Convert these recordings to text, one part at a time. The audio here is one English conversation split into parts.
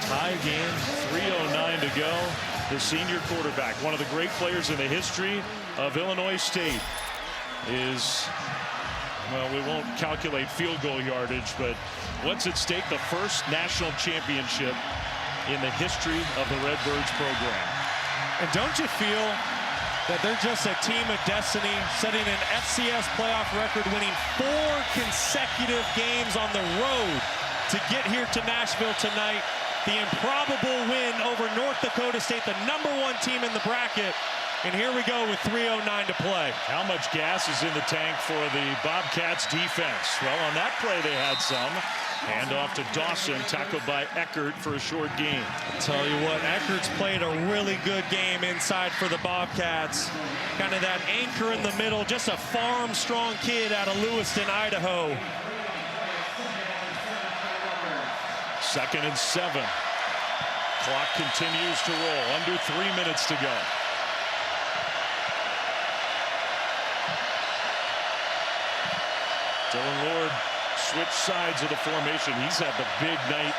Tie game, 3:09 to go. The senior quarterback, one of the great players in the history of Illinois State, is, well, we won't calculate field goal yardage, but what's at stake? The first national championship in the history of the Redbirds program. And don't you feel that they're just a team of destiny, setting an FCS playoff record, winning 4 consecutive games on the road to get here to Nashville tonight? The improbable win over North Dakota State, the #1 team in the bracket. And here we go with 3:09 to play. How much gas is in the tank for the Bobcats defense? Well, on that play they had some. Hand off to Dawson, tackled by Eckert for a short gain. I'll tell you what, Eckert's played a really good game inside for the Bobcats. Kind of that anchor in the middle, just a farm strong kid out of Lewiston, Idaho. 2nd and 7. Clock continues to roll. Under 3 minutes to go. Dylan Lord switched sides of the formation. He's had the big night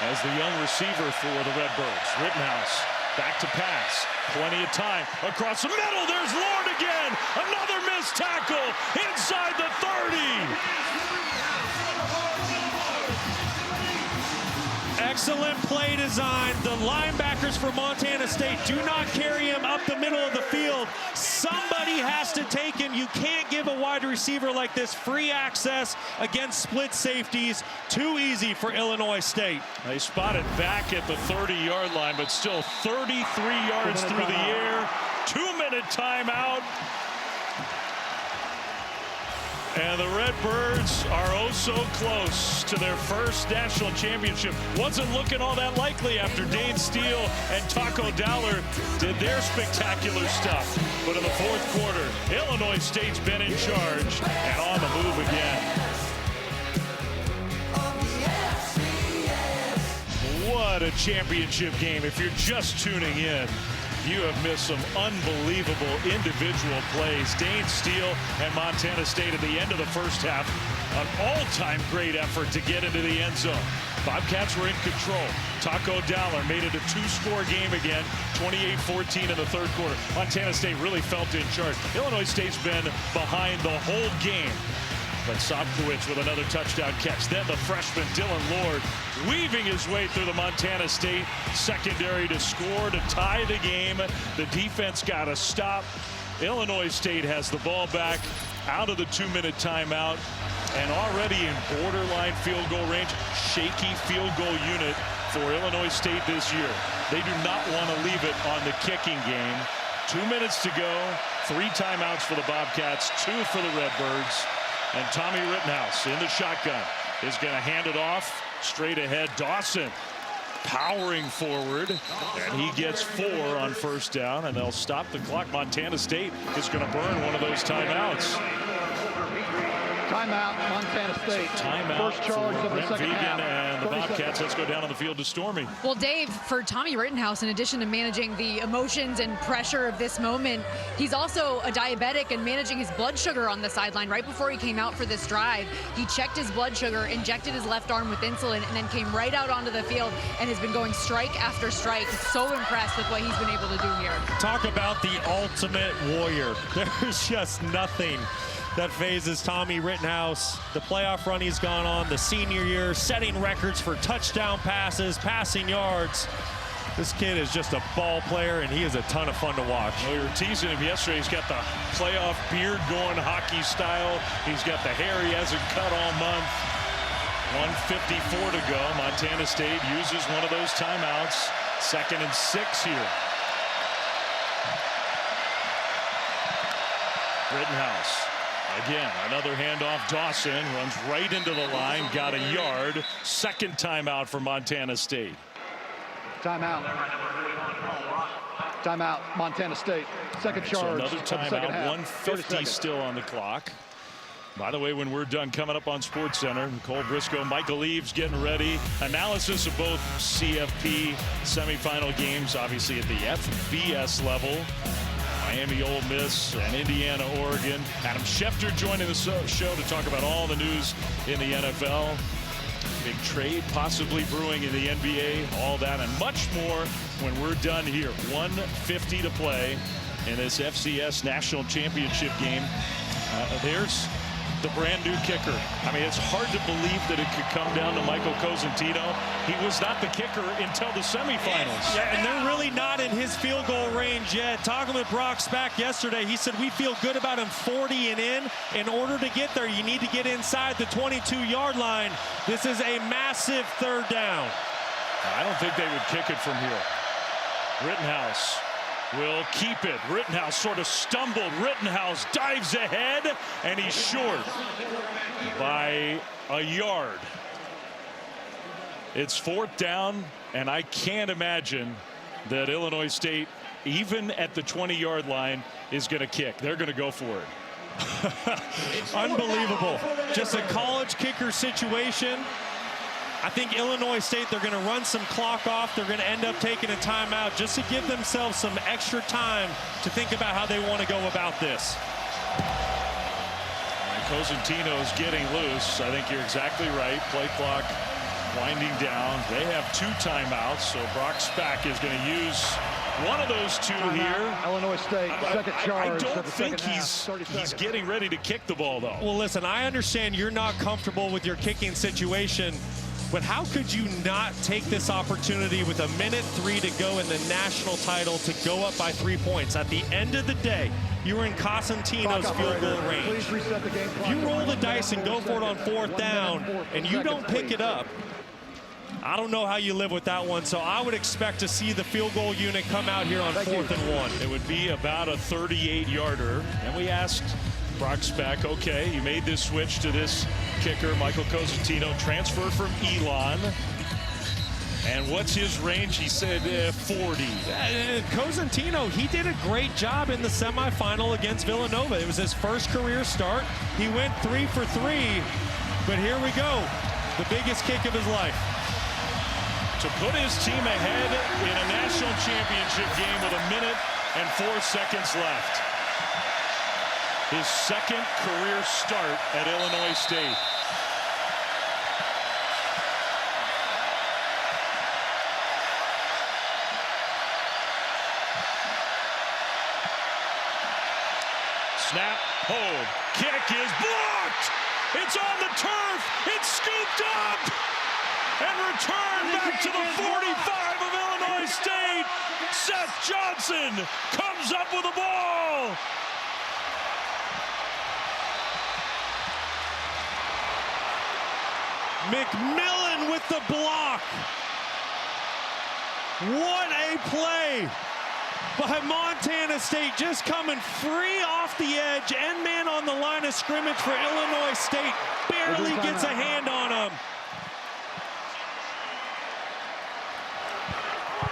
as the young receiver for the Redbirds. Rittenhouse back to pass. Plenty of time. Across the middle, there's Lord again. Another missed tackle inside the 30. Excellent play design. The linebackers for Montana State do not carry him up the middle of the field. Somebody has to take him. You can't give a wide receiver like this free access against split safeties. Too easy for Illinois State. They spotted back at the 30-yard line, but still 33 yards through the air. 2-minute timeout. And the Redbirds are oh so close to their first national championship. Wasn't looking all that likely after Dane Steele and Taco Dowler did their spectacular stuff. But in the 4th quarter, Illinois State's been in charge and on the move again. What a championship game. If you're just tuning in, you have missed some unbelievable individual plays. Dane Steele and Montana State at the end of the first half, an all-time great effort to get into the end zone. Bobcats were in control. Taco Dowler made it a 2-score game again, 28-14 in the 3rd quarter. Montana State really felt in charge. Illinois State's been behind the whole game. But Sobkowitz with another touchdown catch. Then the freshman Dylan Lord weaving his way through the Montana State secondary to score, to tie the game. The defense got a stop. Illinois State has the ball back out of the 2-minute timeout and already in borderline field goal range. Shaky field goal unit for Illinois State this year. They do not want to leave it on the kicking game. 2 minutes to go. 3 timeouts for the Bobcats, 2 for the Redbirds. And Tommy Rittenhouse in the shotgun is going to hand it off straight ahead. Dawson powering forward, and he gets 4 on first down, and they'll stop the clock. Montana State is going to burn one of those timeouts. Timeout, Montana State. Timeout First charge of the Brent second Vegan half. and the Bobcats. Let's go down on the field to Stormy. Well, Dave, for Tommy Rittenhouse, in addition to managing the emotions and pressure of this moment, he's also a diabetic and managing his blood sugar on the sideline. Right before he came out for this drive, he checked his blood sugar, injected his left arm with insulin, and then came right out onto the field and has been going strike after strike. So impressed with what he's been able to do here. Talk about the ultimate warrior. There's just nothing that phases Tommy Rittenhouse. The playoff run he's gone on, the senior year, setting records for touchdown passes, passing yards. This kid is just a ball player, and he is a ton of fun to watch. Well, we were teasing him yesterday. He's got the playoff beard going hockey style. He's got the hair he hasn't cut all month. 1:54 to go. Montana State uses one of those timeouts. 2nd and 6 here. Rittenhouse. Again, another handoff. Dawson runs right into the line, got a yard. 2nd timeout for Montana State. Timeout. Timeout, Montana State. Second charge. So another of the second timeout. half. 1:50 still on the clock. By the way, when we're done, coming up on SportsCenter, Nicole Briscoe, Michael Eaves getting ready. Analysis of both CFP semifinal games, obviously at the FBS level. Miami, Ole Miss, and Indiana, Oregon. Adam Schefter joining the show to talk about all the news in the NFL. Big trade possibly brewing in the NBA. All that and much more when we're done here. 1:50 to play in this FCS National Championship game. There's the brand new kicker. I mean, it's hard to believe that it could come down to Michael Cosentino. He was not the kicker until the semifinals. Yeah, and they're really not in his field goal range yet. Talking with Brock Spack yesterday, he said we feel good about him 40 and in. In order to get there, you need to get inside the 22-yard line. This is a massive third down. I don't think they would kick it from here. Rittenhouse will keep it. Rittenhouse sort of stumbled. Rittenhouse dives ahead, and he's short by a yard. It's 4th down, and I can't imagine that Illinois State, even at the 20-yard line, is going to kick. They're going to go for it. Unbelievable. Just a college kicker situation. I think Illinois State, they're going to run some clock off. They're going to end up taking a timeout just to give themselves some extra time to think about how they want to go about this. Cosentino's getting loose. I think you're exactly right. Play clock winding down. They have 2 timeouts, so Brock Spack is going to use one of those 2 here. Illinois State, second charge. I don't think he's getting ready to kick the ball, though. Well, listen, I understand you're not comfortable with your kicking situation, but how could you not take this opportunity with 1:03 to go in the national title to go up by 3 points? At the end of the day, you were in Cosentino's field goal range. If you roll the dice and go for it on 4th down and you don't pick it up, I don't know how you live with that one. So I would expect to see the field goal unit come out here on 4th and 1. It would be about a 38-yarder. And we asked Brock Spack, okay, you made this switch to this kicker, Michael Cosentino, transfer from Elon. And what's his range? He said 40. Cosentino, he did a great job in the semifinal against Villanova. It was his first career start. He went 3 for 3. But here we go, the biggest kick of his life. To put his team ahead in a national championship game with 1 minute and 4 seconds left. His 2nd career start at Illinois State. Snap, hold, kick is blocked! It's on the turf, it's scooped up! And returned back to the 45 of Illinois State! Seth Johnson comes up with the ball! McMillan with the block. What a play by Montana State, just coming free off the edge. End man on the line of scrimmage for Illinois State. Barely gets a hand on him.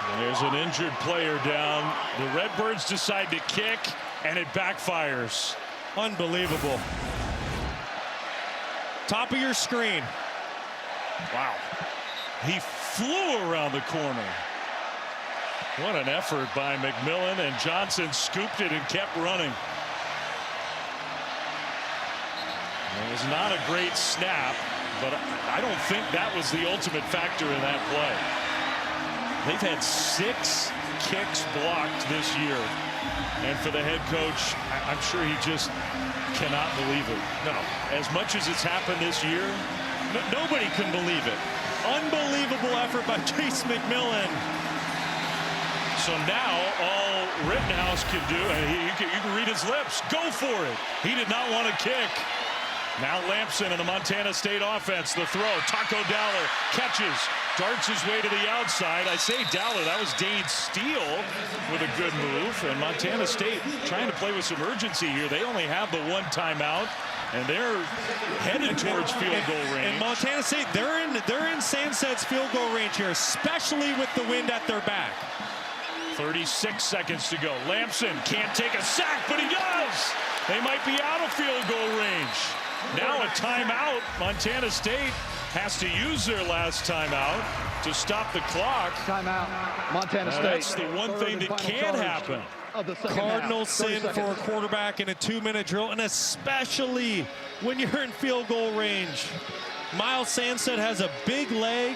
And there's an injured player down. The Redbirds decide to kick, and it backfires. Unbelievable. Top of your screen. Wow. He flew around the corner. What an effort by McMillan, and Johnson scooped it and kept running. It was not a great snap, but I don't think that was the ultimate factor in that play. They've had 6 kicks blocked this year, and for the head coach, I'm sure he just cannot believe it. No, as much as it's happened this year, nobody can believe it. Unbelievable effort by Chase McMillan. So now all Rittenhouse can do, and you can read his lips, go for it. He did not want to kick. Now Lampson and the Montana State offense, the throw. Taco Dowler catches, darts his way to the outside. I say Dowler, that was Dane Steele with a good move. And Montana State trying to play with some urgency here. They only have the 1 timeout, and they're headed towards field goal range. And Montana State, they're in Sanset's field goal range here, especially with the wind at their back. 36 seconds to go. Lampson can't take a sack, but he does. They might be out of field goal range. Now a timeout. Montana State has to use their last timeout to stop the clock. Timeout. Montana State. That's the one thing that can happen. Cardinal sin for a quarterback in a 2-minute drill, and especially when you're in field goal range. Miles Sandstead has a big leg.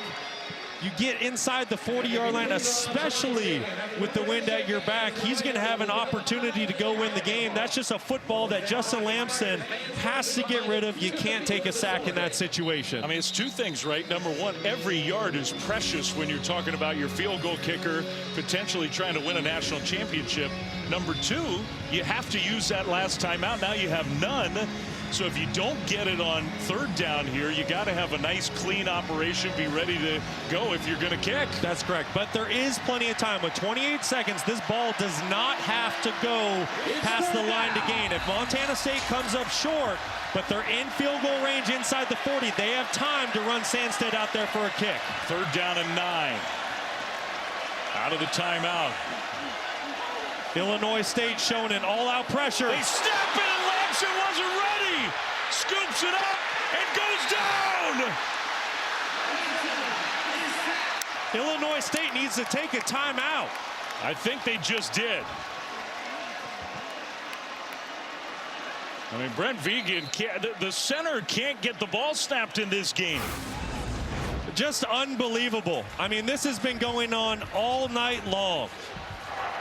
You get inside the 40-yard line, especially with the wind at your back, he's going to have an opportunity to go win the game. That's just a football that Justin Lamson has to get rid of. You can't take a sack in that situation. I mean, it's two things, right? Number one, every yard is precious when you're talking about your field goal kicker potentially trying to win a national championship. Number two, you have to use that last timeout. Now you have none. So if you don't get it on third down here, you got to have a nice clean operation, be ready to go if you're going to kick. That's correct, but there is plenty of time. With 28 seconds, this ball does not have to go past the line to gain. If Montana State comes up short, but they're in field goal range inside the 40, they have time to run Sandstead out there for a kick. Third down and 9. Out of the timeout. Illinois State showing an all-out pressure. They snap it and Lamson wasn't ready. Scoops it up and goes down. Illinois State needs to take a timeout. I think they just did. I mean, Brent Vigen can't, the center can't get the ball snapped in this game. Just unbelievable. I mean, this has been going on all night long.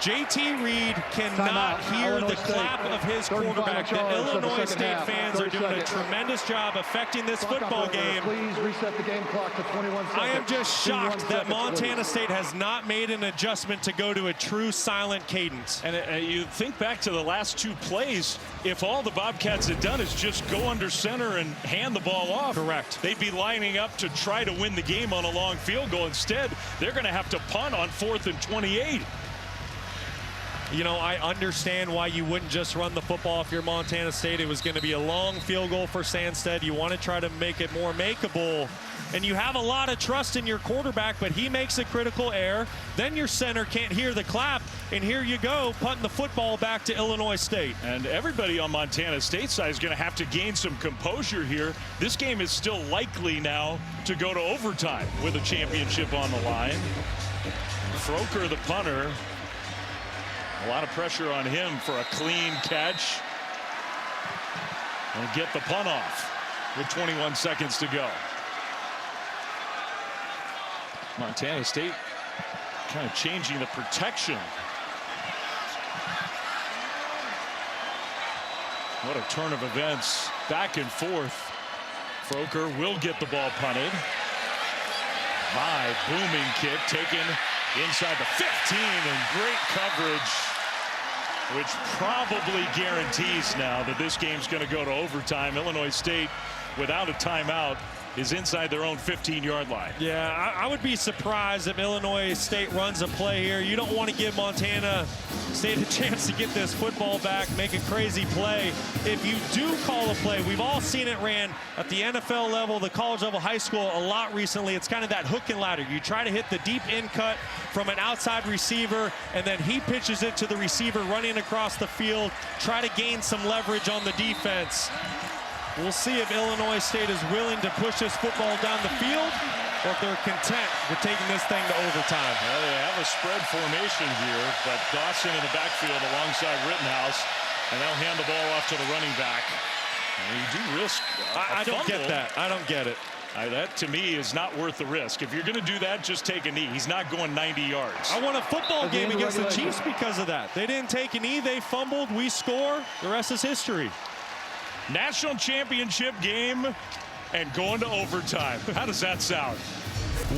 JT Reed cannot hear the clap of his quarterback. The Illinois State fans are doing a tremendous job affecting this football game. Please reset the game clock to 21 seconds. I am just shocked that Montana State has not made an adjustment to go to a true silent cadence. And you think back to the last two plays, if all the Bobcats had done is just go under center and hand the ball off. Correct. They'd be lining up to try to win the game on a long field goal. Instead, they're going to have to punt on 4th and 28. You know, I understand why you wouldn't just run the football if you're Montana State. It was going to be a long field goal for Sandstead. You want to try to make it more makeable. And you have a lot of trust in your quarterback, but he makes a critical error. Then your center can't hear the clap. And here you go, punting the football back to Illinois State. And everybody on Montana State side is going to have to gain some composure here. This game is still likely now to go to overtime with a championship on the line. Froker, the punter. A lot of pressure on him for a clean catch. And get the punt off with 21 seconds to go. Montana State kind of changing the protection. What a turn of events. Back and forth. Froker will get the ball punted. High booming kick taken inside the 15 and great coverage, which probably guarantees now that this game's going to go to overtime. Illinois State, without a timeout, is inside their own 15-yard line. Yeah, I would be surprised if Illinois State runs a play here. You don't want to give Montana State a chance to get this football back, make a crazy play. If you do call a play, we've all seen it ran at the NFL level, the college level, high school a lot recently. It's kind of that hook and ladder. You try to hit the deep in cut from an outside receiver, and then he pitches it to the receiver running across the field, try to gain some leverage on the defense. We'll see if Illinois State is willing to push this football down the field or if they're content with taking this thing to overtime. Well, they have a spread formation here, but Dawson in the backfield alongside Rittenhouse, and they'll hand the ball off to the running back. And you do risk I don't get that. I don't get it. That, to me, is not worth the risk. If you're going to do that, just take a knee. He's not going 90 yards. I won a football game against the Chiefs because of that. They didn't take a knee. They fumbled. We score. The rest is history. National championship game and going to overtime. How does that sound?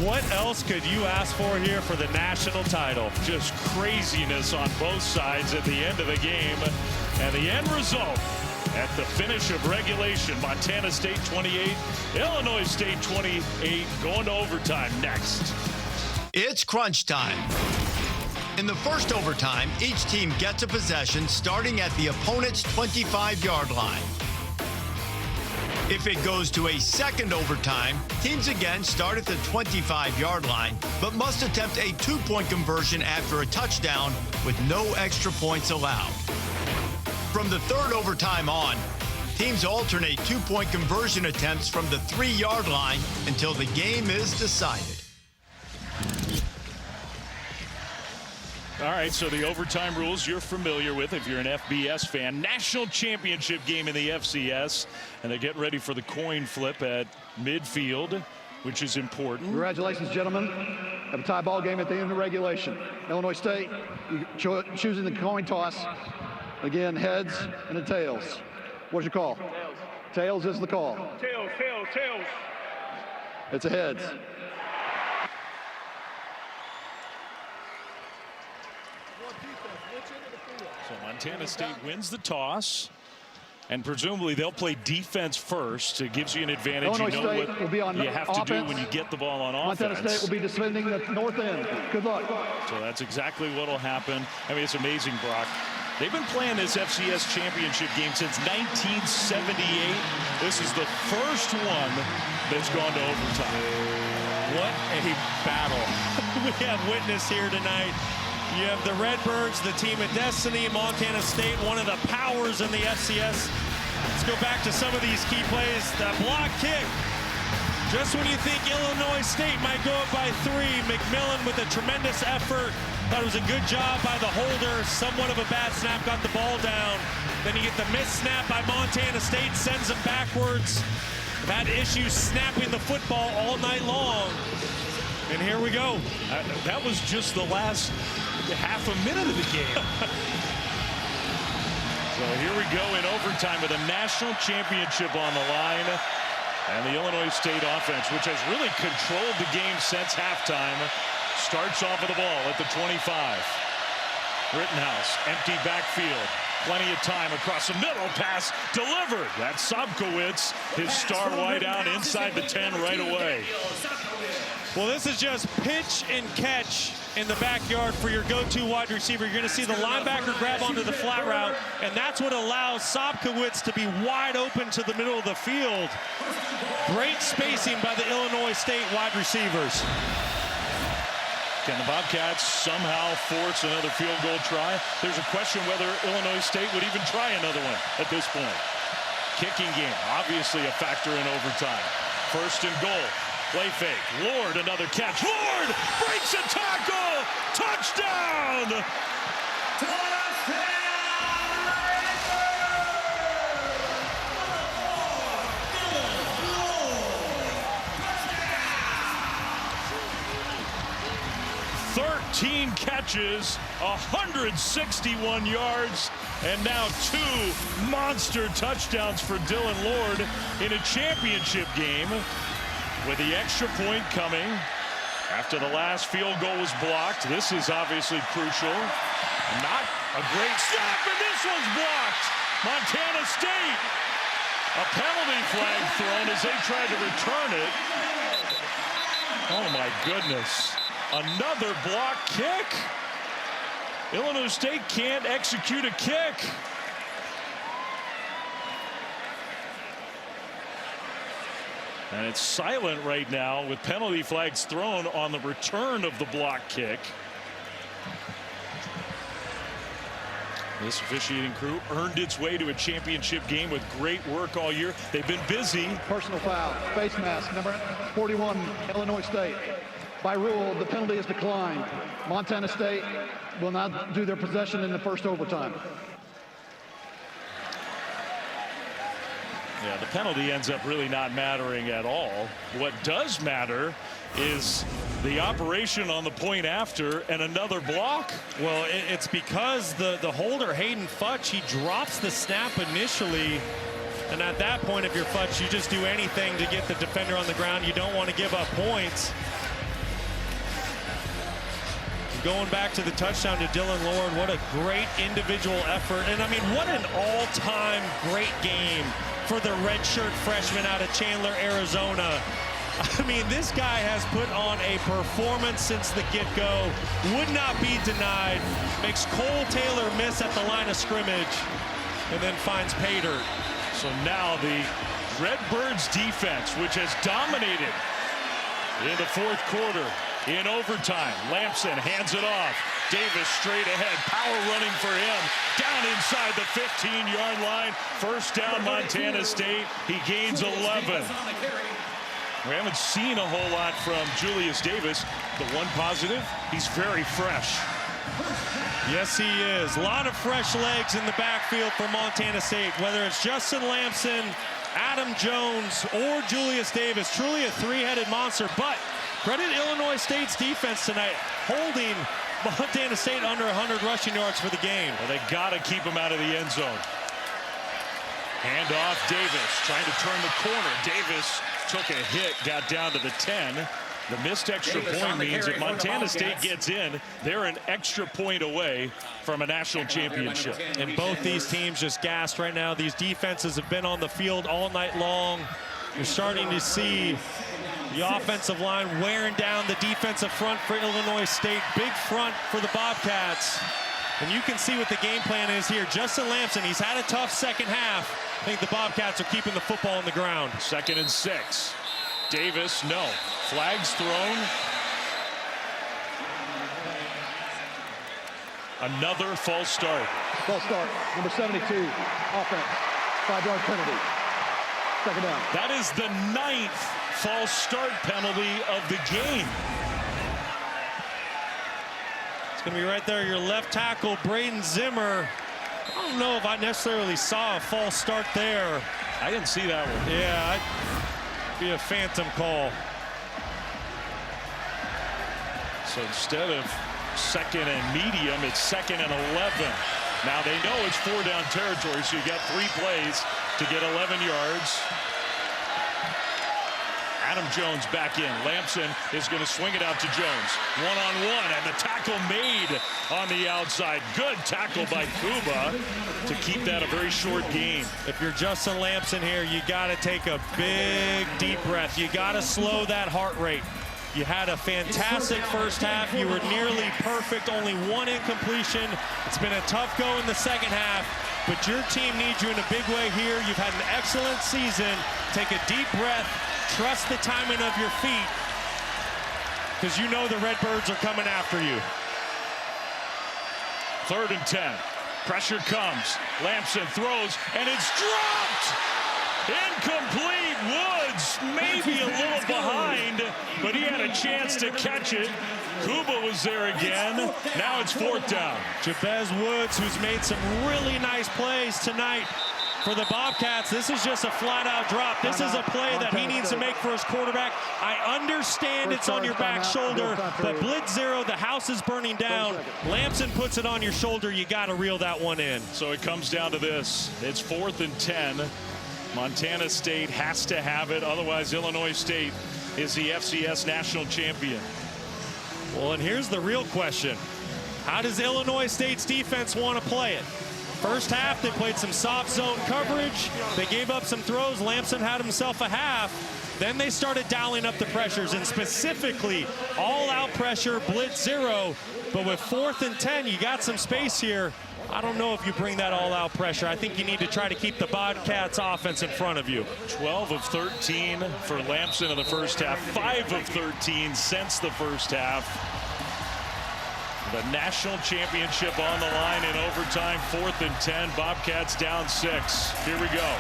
What else could you ask for here for the national title? Just craziness on both sides at the end of the game. And the end result at the finish of regulation, Montana State 28, Illinois State 28, going to overtime next. It's crunch time. In the first overtime, each team gets a possession starting at the opponent's 25-yard line. If it goes to a second overtime, teams again start at the 25-yard line, but must attempt a two-point conversion after a touchdown with no extra points allowed. From the third overtime on, teams alternate two-point conversion attempts from the 3-yard line until the game is decided. All right, so the overtime rules you're familiar with if you're an FBS fan. National championship game in the FCS, and they get ready for the coin flip at midfield, which is important. Congratulations, gentlemen. Have a tie ball game at the end of regulation. Illinois State choosing the coin toss. Again, heads and the tails. What's your call? Tails. Tails is the call. Tails. It's a heads. So Montana State wins the toss, and presumably they'll play defense first. It gives you an advantage. Illinois you know State what will be on you have to offense. do when you get the ball on offense. Montana State will be defending the north end. Good luck. So that's exactly what will happen. I mean, it's amazing, Brock. They've been playing this FCS championship game since 1978. This is the first one that's gone to overtime. What a battle we have witnessed here tonight. You have the Redbirds, the team of destiny, Montana State, one of the powers in the FCS. Let's go back to some of these key plays. The block kick. Just when you think Illinois State might go up by 3, McMillan with a tremendous effort. Thought it was a good job by the holder. Somewhat of a bad snap, got the ball down. Then you get the missed snap by Montana State, sends them backwards. They've had issues snapping the football all night long. And here we go. That was just the last half a minute of the game. So here we go in overtime with a national championship on the line. And the Illinois State offense, which has really controlled the game since halftime, starts off with the ball at the 25. Rittenhouse, empty backfield. Plenty of time across the middle. Pass delivered. That's Sobkowitz, his star wideout inside the 10 right away. Well, this is just pitch and catch in the backyard for your go-to wide receiver. You're going to see the linebacker grab onto the flat route, and that's what allows Sobkowitz to be wide open to the middle of the field. Great spacing by the Illinois State wide receivers. Can the Bobcats somehow force another field goal try? There's a question whether Illinois State would even try another one at this point. Kicking game, obviously a factor in overtime. First and goal. Play fake. Lord, another catch. Lord breaks a tackle. Touchdown. 13 catches, 161 yards, and now 2 monster touchdowns for Dylan Lord in a championship game, with the extra point coming after the last field goal was blocked. This is obviously crucial. Not a great snap, and this one's blocked. Montana State. A penalty flag thrown as they tried to return it. Oh my goodness. Another block kick. Illinois State can't execute a kick. And it's silent right now with penalty flags thrown on the return of the block kick. This officiating crew earned its way to a championship game with great work all year. They've been busy. Personal foul, face mask, number 41, Illinois State. By rule, the penalty is declined. Montana State will not do their possession in the first overtime. Yeah, the penalty ends up really not mattering at all. What does matter is the operation on the point after and another block. Well, it's because the holder, Hayden Futch, he drops the snap initially. And at that point, if you're Futch, you just do anything to get the defender on the ground. You don't want to give up points. Going back to the touchdown to Dylan Lord, what a great individual effort. And I mean, what an all-time great game for the redshirt freshman out of Chandler, Arizona. I mean, this guy has put on a performance since the get-go. Would not be denied. Makes Cole Taylor miss at the line of scrimmage and then finds pay dirt. So now the Redbirds defense, which has dominated in the fourth quarter, in overtime, Lampson hands it off. Davis straight ahead, power running for him. Down inside the 15-yard line. First down, Montana State. He gains 11. We haven't seen a whole lot from Julius Davis. The one positive, he's very fresh. Yes, he is. A lot of fresh legs in the backfield for Montana State, whether it's Justin Lamson, Adam Jones, or Julius Davis. Truly a three-headed monster, but credit Illinois State's defense tonight, holding Montana State under 100 rushing yards for the game. Well, they got to keep him out of the end zone. Hand off, Davis trying to turn the corner. Davis took a hit, got down to the 10. The missed extra point means if Montana State gets in, they're an extra point away from a national championship. And both these teams just gassed right now. These defenses have been on the field all night long. You're starting to see the offensive line wearing down the defensive front for Illinois State. Big front for the Bobcats. And you can see what the game plan is here. Justin Lamson, he's had a tough second half. I think the Bobcats are keeping the football on the ground. 2nd and 6. Davis, no. Flags thrown. Another false start. False start, number 72, offense, 5-yard penalty. 2nd down. That is the 9th false start penalty of the game. It's going to be right there, your left tackle, Braden Zimmer. I don't know if I necessarily saw a false start there. I didn't see that one. Yeah, be a phantom call. So instead of 2nd and medium, it's 2nd and 11. Now they know it's 4-down territory, so you got 3 plays to get 11 yards. Adam Jones back in. Lamson is going to swing it out to Jones. One-on-one, and the tackle made on the outside. Good tackle by Kuba to keep that a very short game. If you're Justin Lamson here, you got to take a big, deep breath. You got to slow that heart rate. You had a fantastic first half. You were nearly perfect, only 1 incompletion. It's been a tough go in the second half, but your team needs you in a big way here. You've had an excellent season. Take a deep breath. Trust the timing of your feet, because you know the Redbirds are coming after you. 3rd and 10. Pressure comes. Lamson throws, and it's dropped! Incomplete. Woods maybe a little behind, but he had a chance to catch it. Kuba was there again. Now it's 4th down. Jabez Woods, who's made some really nice plays tonight for the Bobcats. This is just a flat-out drop. This is a play that he needs to make for his quarterback. I understand it's on your back shoulder, but blitz 0, the house is burning down. Lamson puts it on your shoulder. You got to reel that one in. So it comes down to this. It's 4th and 10. Montana State has to have it. Otherwise, Illinois State is the FCS national champion. Well, and here's the real question. How does Illinois State's defense want to play it? First half, they played some soft zone coverage. They gave up some throws. Lamson had himself a half. Then they started dialing up the pressures, and specifically all-out pressure, blitz 0. But with 4th and 10, you got some space here. I don't know if you bring that all-out pressure. I think you need to try to keep the Bobcats offense in front of you. 12 of 13 for Lamson in the first half. 5 of 13 since the first half. The national championship on the line in overtime. 4th and 10. Bobcats down 6. Here we go.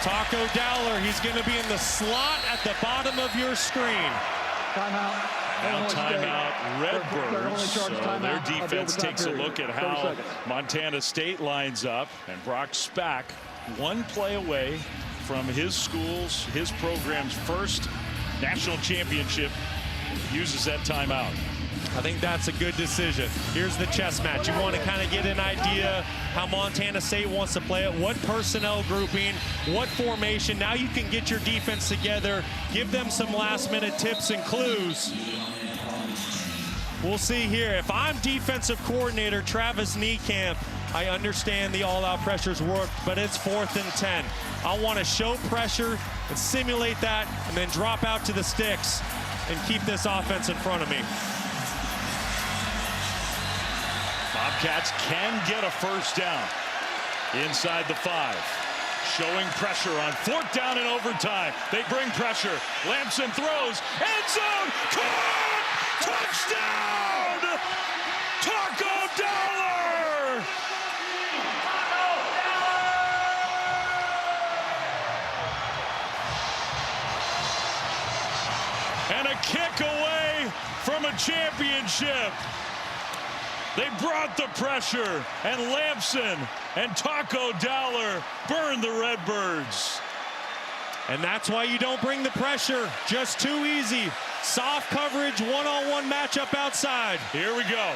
Taco Dowler, he's going to be in the slot at the bottom of your screen. Timeout. Now timeout, Redbirds. So their defense takes a look at how Montana State lines up. And Brock Spack, 1 play away from his school's, his program's first national championship, uses that timeout. I think that's a good decision. Here's the chess match. You want to kind of get an idea how Montana State wants to play it, what personnel grouping, what formation. Now you can get your defense together, give them some last-minute tips and clues. We'll see here. If I'm defensive coordinator Travis Niekamp, I understand the all-out pressures work, but it's 4th and 10. I want to show pressure and simulate that and then drop out to the sticks and keep this offense in front of me. Bobcats can get a first down inside the 5. Showing pressure on 4th down in overtime. They bring pressure. Lamson throws. End zone. Caught! Touchdown! Taco Dowler! And a kick away from a championship. They brought the pressure, and Lampson and Taco Dowler burned the Redbirds. And that's why you don't bring the pressure. Just too easy. Soft coverage, one-on-one matchup outside. Here we go.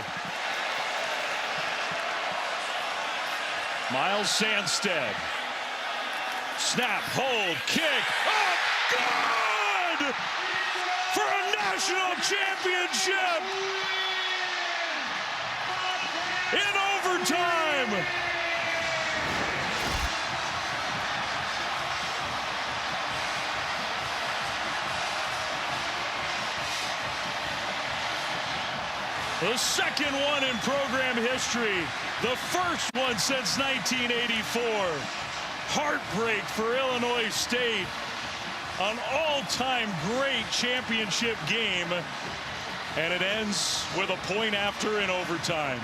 Miles Sandstead. Snap, hold, kick. Oh, good! For a national championship! In overtime! The second one in program history. The first one since 1984. Heartbreak for Illinois State. An all-time great championship game. And it ends with a point after in overtime.